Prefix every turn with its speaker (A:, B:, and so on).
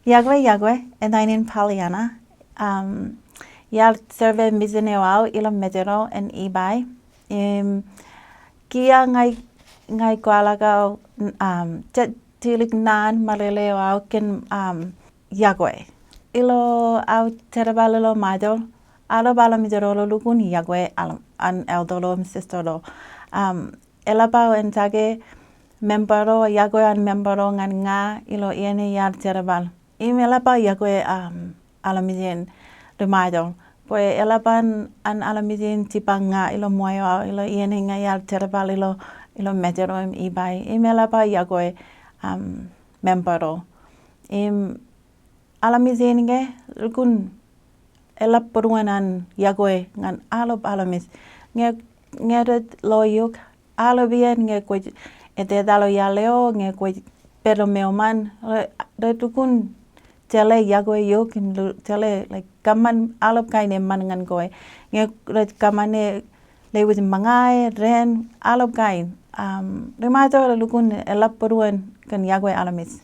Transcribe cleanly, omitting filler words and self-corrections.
A: Yagwe, and I'm in Pollyanna. Yal serve mizineo ilo medero and ibai. Kia ngai kwalagao tilik nan maleleo au ken Yagwe. Ilo au terbalelo madol. Alo bala miderolo lukun Yagwe an eldolo sistolo. Elabao entage membero Yagwe an membero ngan nga ilo iene yal terbal. Elabao Yagwe alamizin remadol. Pues elaban an alamizin tipang nga ilo moyo ilo iene nga yal terbal ilo medero ibai. Elabao Yagwe membero. Alamizin nge lukun elap peruanan Yagwe ngan alob alamis. Nge loyuk alobien nge kwe dalo yaleo nge kwe pero meoman redukun tele Yagwe yuk tele like kaman alob kaine man ngan koe nge kamane lewis mangai ren alob kain remato lukun elap peruan kan Yagwe alamis.